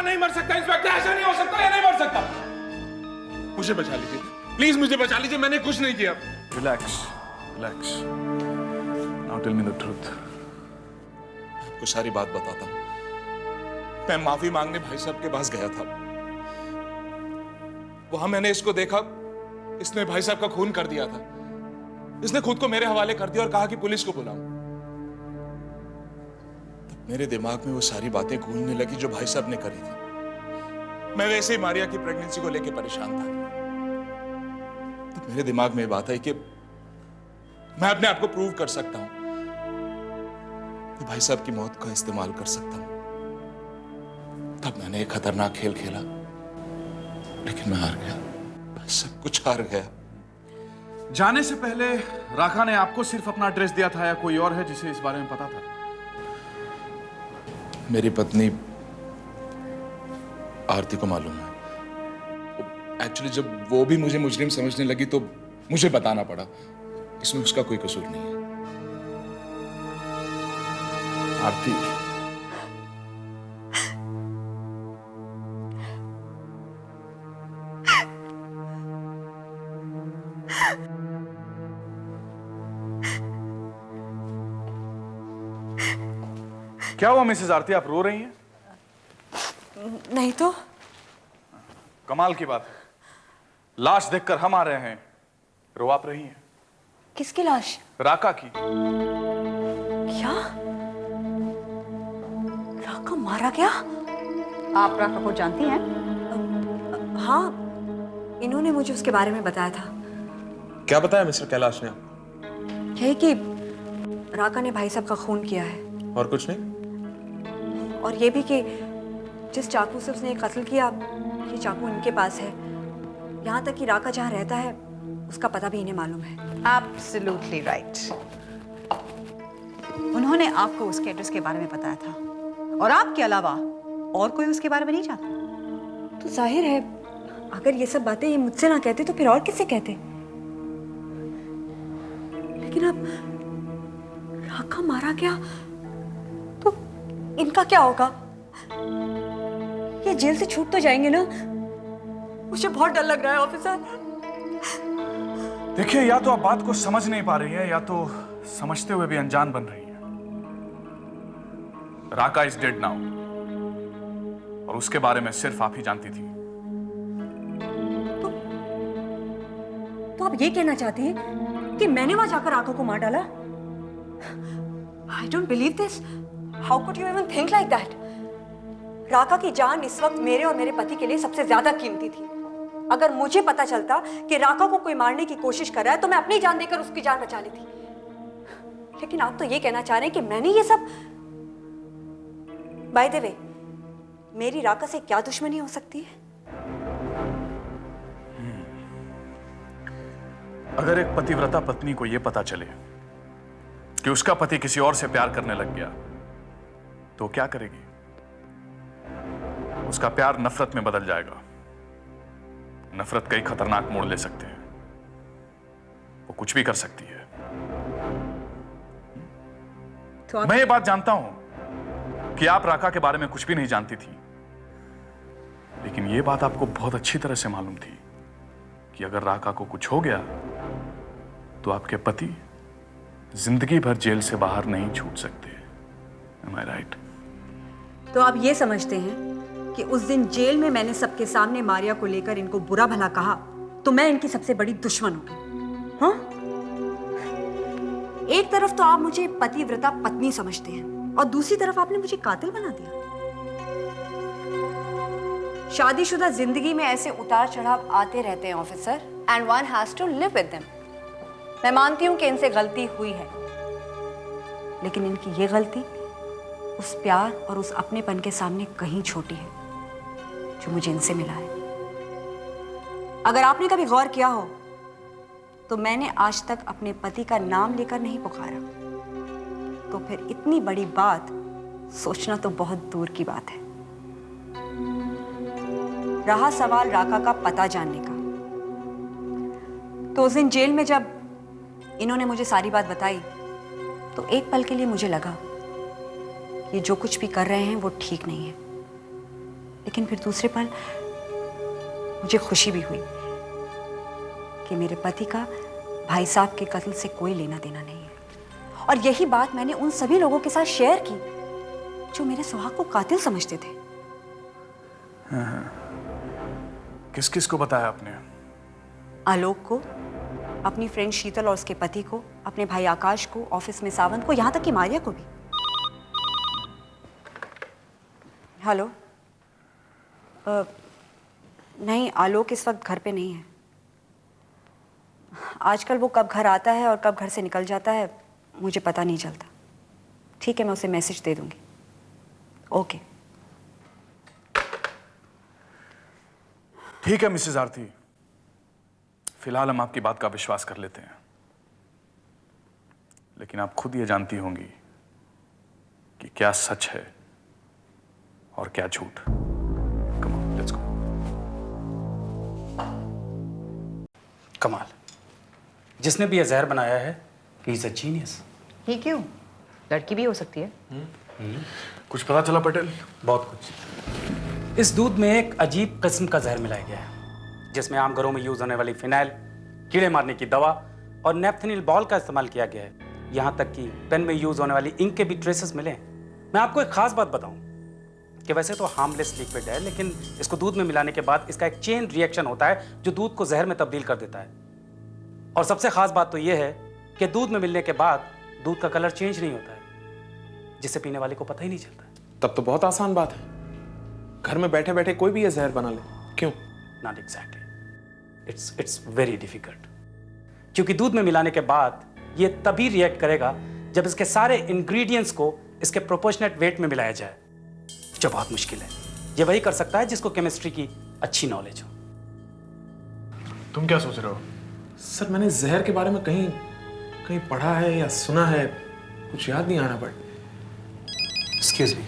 नहीं मर सकता इंस्पेक्टर, ऐसा नहीं हो सकता, ये नहीं मर सकता। मुझे बचा लीजिए प्लीज, मुझे बचा लीजिए, मैंने कुछ नहीं किया। Relax relax, now tell me the truth. आपको सारी बात बताता हूं। मैं माफी मांगने भाई साहब के पास गया था। वहां मैंने इसको देखा, इसने भाई साहब का खून कर दिया था। इसने खुद को मेरे हवाले कर दिया और कहा कि पुलिस को बुलाऊं। तब मेरे दिमाग में वो सारी बातें घूमने लगी जो भाई साहब ने करी थी। मैं वैसे ही मारिया की प्रेगनेंसी को लेकर परेशान था। तब मेरे दिमाग में बात आई कि मैं अपने आप को प्रूव कर सकता हूं कि भाई साहब की मौत का इस्तेमाल कर सकता हूं। तब मैंने एक खतरनाक खेल खेला, लेकिन मैं हार गया, सब कुछ हार गया। जाने से पहले राका ने आपको सिर्फ अपना एड्रेस दिया था या कोई और है जिसे इस बारे में पता था? मेरी पत्नी आरती को मालूम है। एक्चुअली जब वो भी मुझे मुजरिम समझने लगी तो मुझे बताना पड़ा। इसमें उसका कोई कसूर नहीं है। आरती, क्या हुआ मिसेस आरती, आप रो रही हैं? नहीं तो। कमाल की बात है, लाश देखकर हम आ रहे हैं, रो आप रही हैं। किसकी लाश? राका की। क्या? राका मारा गया? आप राका को जानती हैं? हाँ, इन्होंने मुझे उसके बारे में बताया था। क्या बताया मिस्टर कैलाश ने? यही कि राका ने भाई साहब का खून किया है। और कुछ नहीं? और ये भी कि जिस चाकू से उसने कत्ल किया, ये चाकू इनके पास है। यहाँ तक कि राका जहाँ रहता है उसका पता भी इन्हें मालूम है। Absolutely right. उन्होंने आपको उसके एड्रेस के बारे में बताया था और आपके अलावा और कोई उसके बारे में नहीं जानता। तो जाहिर है अगर ये सब बातें ये मुझसे ना कहते तो फिर और किससे कहते। लेकिन अब राका मारा गया तो इनका क्या होगा? ये जेल से छूट तो जाएंगे ना? मुझे बहुत डर लग रहा है ऑफिसर। देखिए, या तो आप बात को समझ नहीं पा रही हैं या तो समझते हुए भी अनजान बन रही हैं। राका इज डेड नाउ और उसके बारे में सिर्फ आप ही जानती थी। तो आप ये कहना चाहती हैं कि मैंने वहां जाकर राका को मार डाला? I don't believe this. How could you even think like that? राका की जान इस वक्त मेरे और मेरे पति के लिए सबसे ज्यादा कीमती थी। अगर मुझे पता चलता कि राका को कोई मारने की कोशिश कर रहा है तो मैं अपनी जान देकर उसकी जान बचा लेती। लेकिन आप तो ये कहना चाह रहे हैं कि मैंने ये सब। बाय द वे, मेरी राका से क्या दुश्मनी हो सकती है? अगर एक पतिव्रता पत्नी को यह पता चले कि उसका पति किसी और से प्यार करने लग गया तो क्या करेगी? उसका प्यार नफरत में बदल जाएगा। नफरत कई खतरनाक मोड़ ले सकते हैं। वो कुछ भी कर सकती है। तो मैं ये बात जानता हूं कि आप राका के बारे में कुछ भी नहीं जानती थी, लेकिन ये बात आपको बहुत अच्छी तरह से मालूम थी कि अगर राका को कुछ हो गया तो आपके पति जिंदगी भर जेल से बाहर नहीं छूट सकते। Am I right? तो आप ये समझते हैं कि उस दिन जेल में मैंने सबके सामने मारिया को लेकर इनको बुरा भला कहा तो मैं इनकी सबसे बड़ी दुश्मन हूं? हाँ? एक तरफ तो आप मुझे पतिव्रता पत्नी समझते हैं और दूसरी तरफ आपने मुझे कातिल बना दिया। शादीशुदा जिंदगी में ऐसे उतार चढ़ाव आते रहते हैं officer, and one has to live with them. मैं मानती हूं कि इनसे गलती हुई है, लेकिन इनकी ये गलती उस प्यार और उस अपनेपन के सामने कहीं छोटी है जो मुझे इनसे मिला है। अगर आपने कभी गौर किया हो तो मैंने आज तक अपने पति का नाम लेकर नहीं पुकारा, तो फिर इतनी बड़ी बात सोचना तो बहुत दूर की बात है। रहा सवाल राका का पता जानने का, तो उस दिन जेल में जब इन्होंने मुझे सारी बात बताई तो एक पल के लिए मुझे लगा ये जो कुछ भी कर रहे हैं वो ठीक नहीं है। लेकिन फिर दूसरे पल मुझे खुशी भी हुई कि मेरे पति का भाई साहब के कत्ल से कोई लेना देना नहीं है। और यही बात मैंने उन सभी लोगों के साथ शेयर की जो मेरे सुहाग को कातिल समझते थे। किस किस को बताया आपने? आलोक को, अपनी फ्रेंड शीतल और उसके पति को, अपने भाई आकाश को, ऑफिस में सावंत को, यहां तक कि मारिया को भी। हेलो। नहीं, आलोक इस वक्त घर पे नहीं है। आजकल वो कब घर आता है और कब घर से निकल जाता है मुझे पता नहीं चलता। ठीक है, मैं उसे मैसेज दे दूंगी। ओके। ठीक है मिसेस आरती, फिलहाल हम आपकी बात का विश्वास कर लेते हैं, लेकिन आप खुद ये जानती होंगी कि क्या सच है और क्या झूठ। Come on, let's go. कमाल, जिसने भी यह जहर बनाया है, ही इज अ जीनियस। ये क्यों? लड़की भी हो सकती है। कुछ पता चला पटेल? बहुत कुछ। इस दूध में एक अजीब किस्म का जहर मिलाया गया है, जिसमें आम घरों में यूज होने वाली फिनाइल, कीड़े मारने की दवा और नेफ्थेनिल बॉल का इस्तेमाल किया गया है। यहाँ तक कि पेन में यूज होने वाली इंक के भी ट्रेसेस मिले हैं। मैं आपको एक खास बात बताऊं कि वैसे तो हार्मलेस लिक्विड है, लेकिन इसको दूध में मिलाने के बाद इसका एक चेन रिएक्शन होता है जो दूध को जहर में तब्दील कर देता है। और सबसे खास बात तो यह है कि दूध में मिलने के बाद दूध का कलर चेंज नहीं होता है, जिससे पीने वाले को पता ही नहीं चलता। तब तो बहुत आसान बात है, घर में बैठे बैठे कोई भी ये जहर बना ले। क्यों? Not exactly, it's very difficult, क्योंकि दूध में मिलाने के बाद ये तभी रिएक्ट करेगा जब इसके सारे इंग्रेडिएंट्स को इसके प्रोपोर्शनेट वेट में मिलाया जाए, जो बहुत मुश्किल है। ये वही कर सकता है जिसको केमिस्ट्री की अच्छी नॉलेज हो। तुम क्या सोच रहे हो? सर, मैंने जहर के बारे में कहीं कहीं पढ़ा है या सुना है, कुछ याद नहीं आ रहा। बट एक्सक्यूज मी,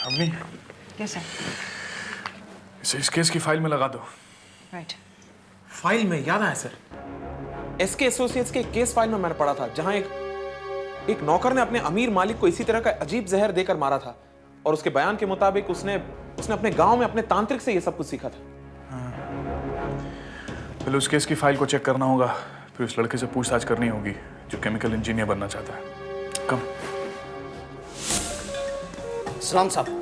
अम्मी, यस सर। इसे इस केस की फाइल में लगा दो। राइट। फाइल में याद आया सर, एसके एसोसिएट्स के केस फाइल में मैंने पढ़ा था, जहां एक नौकर ने अपने अमीर मालिक को इसी तरह का अजीब जहर देकर मारा था, और उसके बयान के मुताबिक उसने अपने गांव में अपने तांत्रिक से यह सब कुछ सीखा था। पहले उस केस की फाइल को चेक करना होगा, फिर उस लड़के से पूछताछ करनी होगी जो केमिकल इंजीनियर बनना चाहता है। कम। सलाम साहब।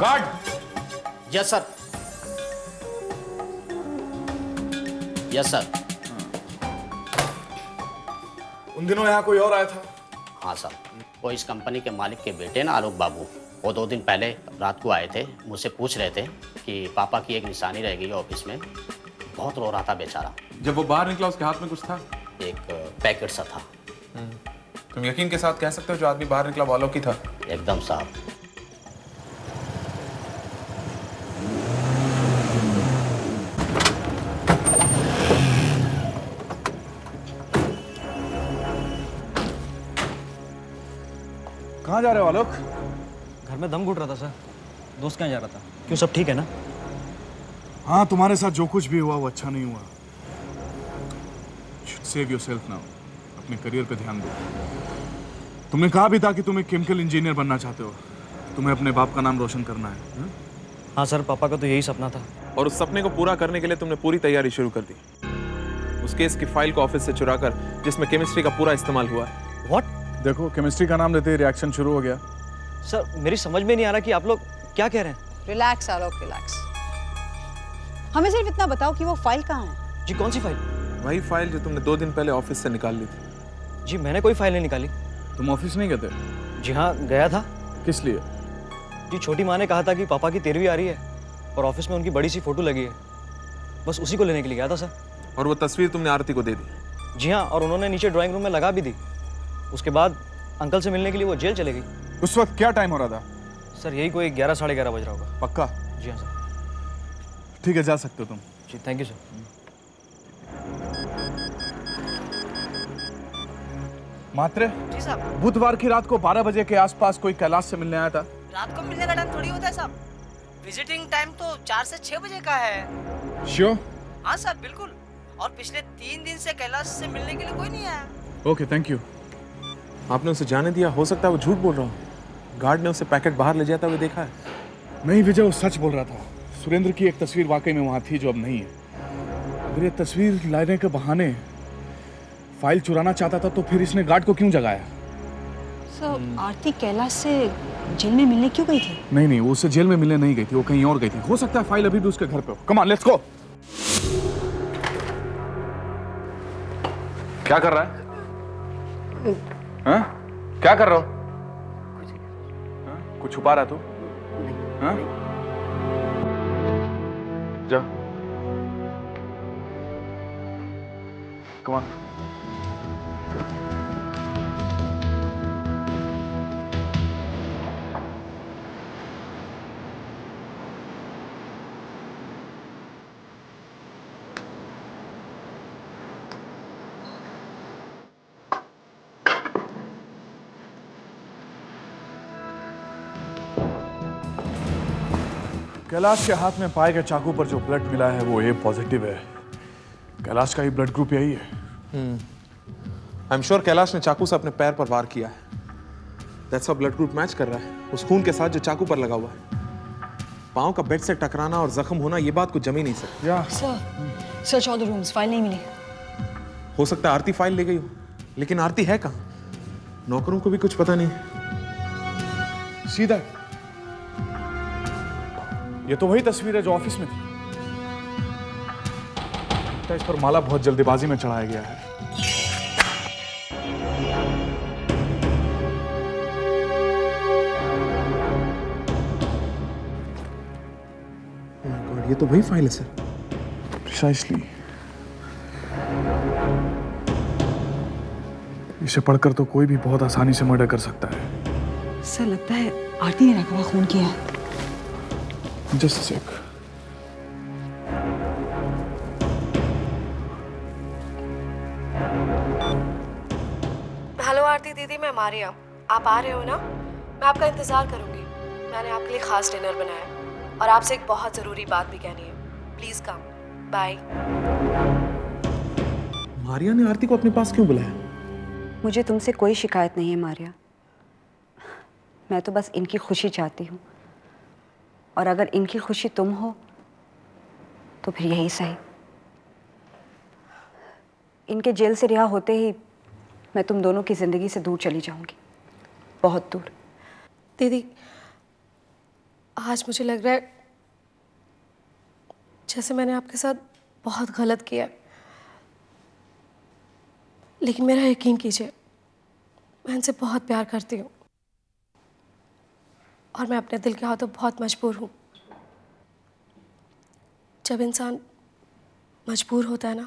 Guard. Yes sir. Yes sir. उन दिनों यहाँ कोई और आया था? हाँ सर, वो इस कंपनी के मालिक के बेटे ना, आलोक बाबू। वो 2 दिन पहले रात को आए थे, मुझसे पूछ रहे थे कि पापा की एक निशानी रह गई है ऑफिस में। बहुत रो रहा था बेचारा। जब वो बाहर निकला उसके हाथ में कुछ था? एक पैकेट सा था। तुम यकीन के साथ कह सकते हो जो आदमी बाहर निकला वो आलोक ही था? एकदम साहब। कहाँ जा रहे हो आलोक? घर में दम घुट रहा था सर। दोस्त कहाँ जा रहा था? क्यों, सब ठीक है ना? हाँ, तुम्हारे साथ जो कुछ भी हुआ वो अच्छा नहीं हुआ। सेव योरसेल्फ नाउ, अपने करियर पे ध्यान दो। तुमने कहा भी था कि तुम एक केमिकल इंजीनियर बनना चाहते हो, तुम्हें अपने बाप का नाम रोशन करना है। हाँ सर, पापा का तो यही सपना था। और उस सपने को पूरा करने के लिए तुमने पूरी तैयारी शुरू कर दी। उस केस की फाइल को ऑफिस से चुराकर, जिसमें केमिस्ट्री का पूरा इस्तेमाल हुआ है। व्हाट? देखो, केमिस्ट्री का नाम लेते ही रिएक्शन शुरू हो गया। सर, मेरी समझ में नहीं आ रहा कि आप लोग क्या कह रहे हैं। रिलैक्स आलोक, रिलैक्स। हमें सिर्फ इतना बताओ कि वो फाइल कहाँ है? जी, कौन सी फाइल? वही फाइल जो तुमने 2 दिन पहले ऑफिस से निकाल ली थी। जी, मैंने कोई फाइल नहीं निकाली। तुम ऑफिस नहीं गए थे? जी हाँ, गया था। किस लिए? जी छोटी माँ ने कहा था कि पापा की 13वीं आ रही है और ऑफिस में उनकी बड़ी सी फोटो लगी है, बस उसी को लेने के लिए गया था सर। और वो तस्वीर तुमने आरती को दे दी? जी हाँ, और उन्होंने नीचे ड्राइंग रूम में लगा भी दी। उसके बाद अंकल से मिलने के लिए वो जेल चले गई। उस वक्त क्या टाइम हो रहा था? सर यही कोई 11 साढ़े 11 बज रहा होगा। पक्का? जी हाँ सर। ठीक है, जा सकते हो तुम। जी थैंक यू सर। मात्रे, जी साहब। बुधवार की रात को 12 बजे के आसपास कोई कैलाश से मिलने आया था। रात को मिलने का टाइम थोड़ी होता है साहब। विजिटिंग टाइम तो 4 से 6 बजे का है। श्योर? हाँ साहब बिल्कुल। और पिछले 3 दिन से कैलाश से मिलने के लिए कोई नहीं आया। Okay, thank you. आपने उसे जाने दिया? हो सकता है वो झूठ बोल रहा हो। गार्ड ने उसे पैकेट बाहर ले जाता हुआ देखा है। नहीं विजय, वो सच बोल रहा था। सुरेंद्र की एक तस्वीर वाकई में वहां थी जो अब नहीं है। अगर ये तस्वीर लाने के बहाने फाइल चुराना चाहता था तो फिर इसने गार्ड को क्यों जगाया? सर आरती कैलाश से जेल में मिलने क्यों गई थी? नहीं, वो उससे जेल में मिलने नहीं गई थी, वो कहीं और गई थी। हो सकता है फाइल अभी भी उसके घर पे हो। Come on, let's go. क्या कर रहा है? हाँ? क्या कर रहा हो? कुछ छुपा रहा तू? हाँ? जा। Come on. कैलाश के हाथ में पाए गए चाकू पर जो ब्लड मिला है वो ए पॉजिटिव है। कैलाश का ही ब्लड ग्रुप यही है। आई एम श्योर कैलाश ने चाकू से अपने पैर पर वार किया है। That's why blood group match कर रहा है उस खून के साथ जो चाकू पर लगा हुआ है। पांव का बेड से टकराना और जख्म होना ये बात को जम ही नहीं सकती। Sir search all the rooms, file नहीं मिली। हो सकता है आरती फाइल ले गई हो, लेकिन आरती है कहाँ? नौकरों को भी कुछ पता नहीं। सीधा ये तो वही तस्वीर है जो ऑफिस में थी। तो इस पर माला बहुत जल्दीबाजी में चढ़ाया गया है। गॉड, ये तो वही फाइल है सर। प्रिसाइसली। इसे पढ़कर तो कोई भी बहुत आसानी से मर्डर कर सकता है। सर लगता है आरती ने राघवा खून किया है। Just a sec. हेलो आरती दीदी, मैं मारिया। आप आ रहे हो ना? मैं आपका इंतजार करूंगी। मैंने आपके लिए खास डिनर बनाया और आपसे एक बहुत जरूरी बात भी कहनी है। Please come. बाय। मारिया ने आरती को अपने पास क्यों बुलाया? मुझे तुमसे कोई शिकायत नहीं है मारिया। मैं तो बस इनकी खुशी चाहती हूँ, और अगर इनकी खुशी तुम हो तो फिर यही सही। इनके जेल से रिहा होते ही मैं तुम दोनों की जिंदगी से दूर चली जाऊंगी, बहुत दूर। दीदी, आज मुझे लग रहा है जैसे मैंने आपके साथ बहुत गलत किया है, लेकिन मेरा यकीन कीजिए, मैं इनसे बहुत प्यार करती हूँ और मैं अपने दिल के हाथों बहुत मजबूर हूँ। जब इंसान मजबूर होता है ना,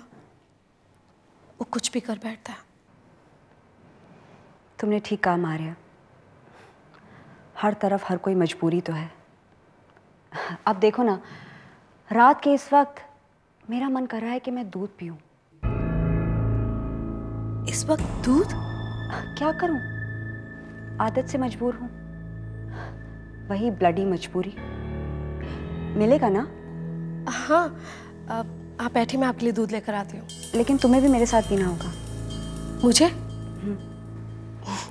वो कुछ भी कर बैठता है। तुमने ठीक कहा मारिया, हर तरफ हर कोई मजबूरी तो है। अब देखो ना, रात के इस वक्त मेरा मन कर रहा है कि मैं दूध पीऊं। इस वक्त दूध? क्या करूं, आदत से मजबूर हूं। वही ब्लडी मजबूरी। मिलेगा ना? हाँ, आप बैठिए, मैं आपके लिए दूध लेकर आती हूँ। लेकिन तुम्हें भी मेरे साथ पीना होगा। मुझे?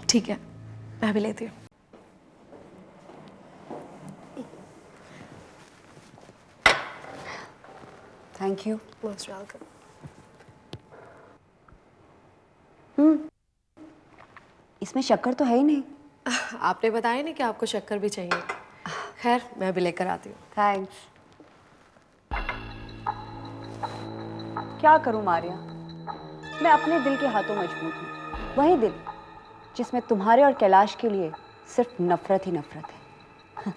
ठीक है, मैं भी लेती हूँ। Thank you. Most welcome. इसमें शक्कर तो है ही नहीं। आपने बताया नहीं कि आपको शक्कर भी चाहिए। खैर, मैं भी लेकर आती हूँ। थैंक्स। क्या करूं मारिया, मैं अपने दिल के हाथों मजबूर हूँ। वही दिल जिसमें तुम्हारे और कैलाश के लिए सिर्फ नफरत ही नफरत है।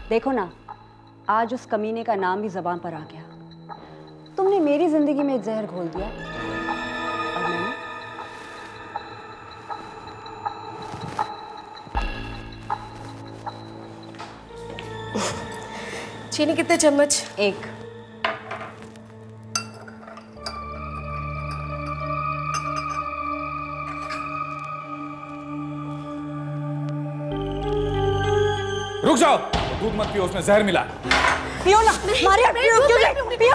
देखो ना, आज उस कमीने का नाम भी जबान पर आ गया। तुमने मेरी जिंदगी में एक जहर घोल दिया और मैंने चीनी कितने चम्मच? 1। रुक जाओ, दूध मत पियो, उसमें जहर मिला। पियो ना, मारिया, पियो, पियो, पियो।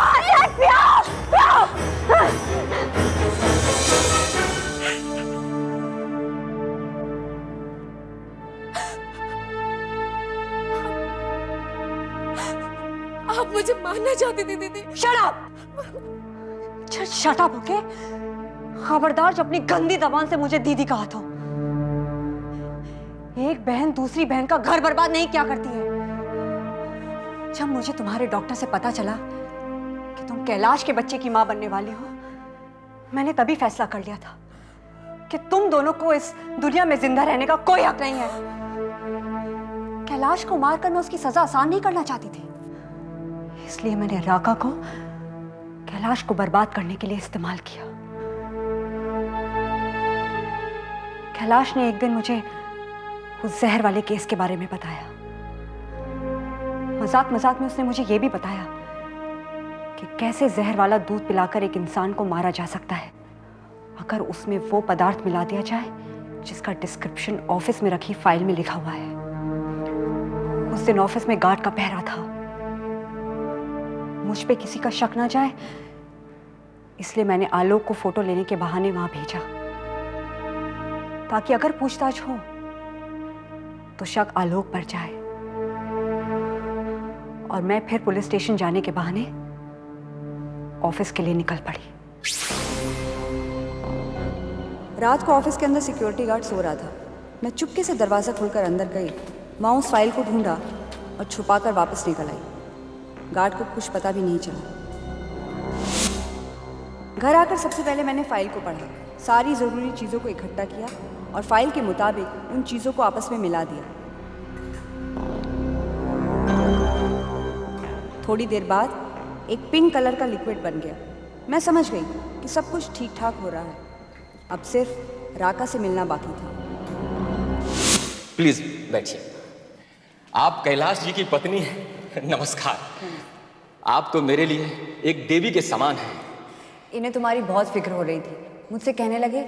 आप मुझे मारना चाहती थी दीदी। Shut up! Shut up, okay? खबरदार जब अपनी गंदी जबान से मुझे दीदी कहा तो। एक बहन दूसरी बहन का घर बर्बाद नहीं क्या करती है। जब मुझे तुम्हारे डॉक्टर से पता चला कि तुम कैलाश के बच्चे की मां बनने वाली हो, मैंने तभी फैसला कर लिया था कि तुम दोनों को इस दुनिया में जिंदा रहने का कोई हक नहीं है। कैलाश को मारकर मैं उसकी सजा आसान नहीं करना चाहती थी, इसलिए मैंने राका को कैलाश को बर्बाद करने के लिए इस्तेमाल किया। कैलाश ने एक दिन मुझे उस जहर वाले केस के बारे में बताया। मजाक मजाक में उसने मुझे यह भी बताया कि कैसे जहर वाला दूध पिलाकर एक इंसान को मारा जा सकता है अगर उसमें वो पदार्थ मिला दिया जाए जिसका डिस्क्रिप्शन ऑफिस में रखी फाइल में लिखा हुआ है। उस दिन ऑफिस में गार्ड का पहरा था। मुझ पे किसी का शक ना जाए इसलिए मैंने आलोक को फोटो लेने के बहाने वहां भेजा, ताकि अगर पूछताछ हो तो शक आलोक पर जाए और मैं फिर पुलिस स्टेशन जाने के बहाने ऑफिस के लिए निकल पड़ी। रात को ऑफिस के अंदर सिक्योरिटी गार्ड सो रहा था। मैं चुपके से दरवाजा खोलकर अंदर गई, वहां उस फाइल को ढूंढा और छुपाकर वापस निकल आई। गार्ड को कुछ पता भी नहीं चला। घर आकर सबसे पहले मैंने फाइल को पढ़ा, सारी जरूरी चीजों को इकट्ठा किया और फाइल के मुताबिक उन चीजों को आपस में मिला दिया। थोड़ी देर बाद एक पिंक कलर का लिक्विड बन गया। मैं समझ गई कि सब कुछ ठीक ठाक हो रहा है। अब सिर्फ राका से मिलना बाकी था। प्लीज बैठिए। आप कैलाश जी की पत्नी हैं। नमस्कार। आप तो मेरे लिए एक देवी के समान हैं। इन्हें तुम्हारी बहुत फिक्र हो रही थी। मुझसे कहने लगे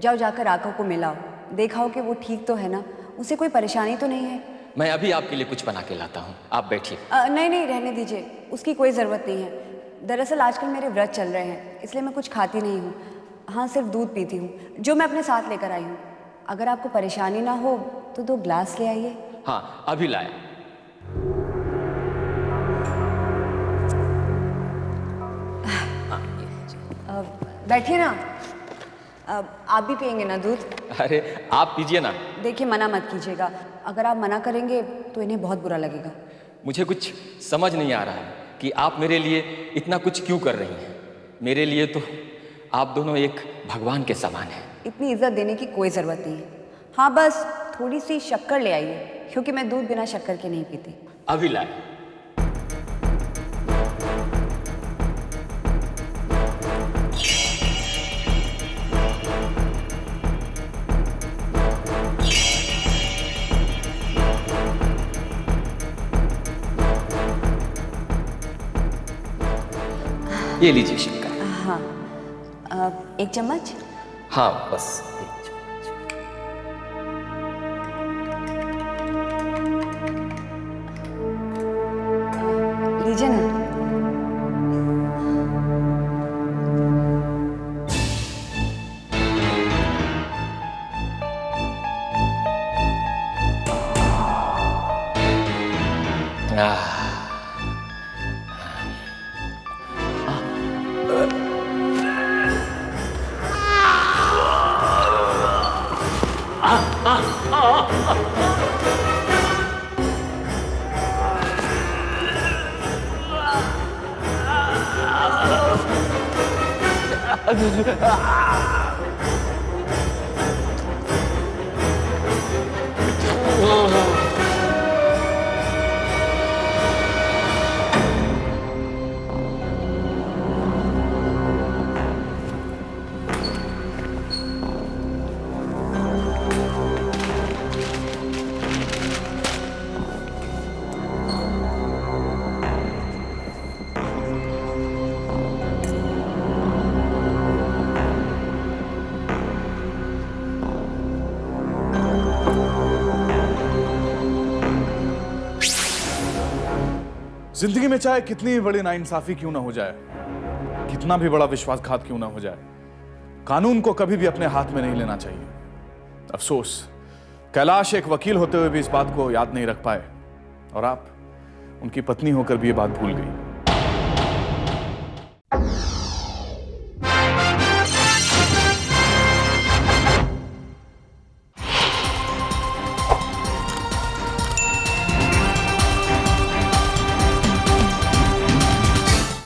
जाओ जाकर राका को मिलाओ, देखा कि वो ठीक तो है ना, उसे कोई परेशानी तो नहीं है। मैं अभी आपके लिए कुछ बना के लाता हूँ, आप बैठिए। नहीं नहीं, रहने दीजिए, उसकी कोई ज़रूरत नहीं है। दरअसल आजकल मेरे व्रत चल रहे हैं, इसलिए मैं कुछ खाती नहीं हूँ। हाँ, सिर्फ दूध पीती हूँ जो मैं अपने साथ लेकर आई हूँ। अगर आपको परेशानी ना हो तो 2 ग्लास ले आइए। हाँ, अभी लाया। बैठिए ना। आप भी पियेंगे ना दूध? अरे आप पीजिए ना। देखिए, मना मत कीजिएगा। अगर आप मना करेंगे तो इन्हें बहुत बुरा लगेगा। मुझे कुछ समझ नहीं आ रहा है कि आप मेरे लिए इतना कुछ क्यों कर रही हैं। मेरे लिए तो आप दोनों एक भगवान के समान हैं। इतनी इज्जत देने की कोई ज़रूरत नहीं है। हाँ, बस थोड़ी सी शक्कर ले आइए, क्योंकि मैं दूध बिना शक्कर के नहीं पीती। अभी लाए। ये लीजिए शक्कर। हाँ, 1 चम्मच। हाँ, बस 1 चम्मच। लीजिए ना। जिंदगी में चाहे कितनी बड़ी नाइंसाफी क्यों ना हो जाए, कितना भी बड़ा विश्वासघात क्यों ना हो जाए, कानून को कभी भी अपने हाथ में नहीं लेना चाहिए। अफसोस कैलाश एक वकील होते हुए भी इस बात को याद नहीं रख पाए और आप उनकी पत्नी होकर भी ये बात भूल गई।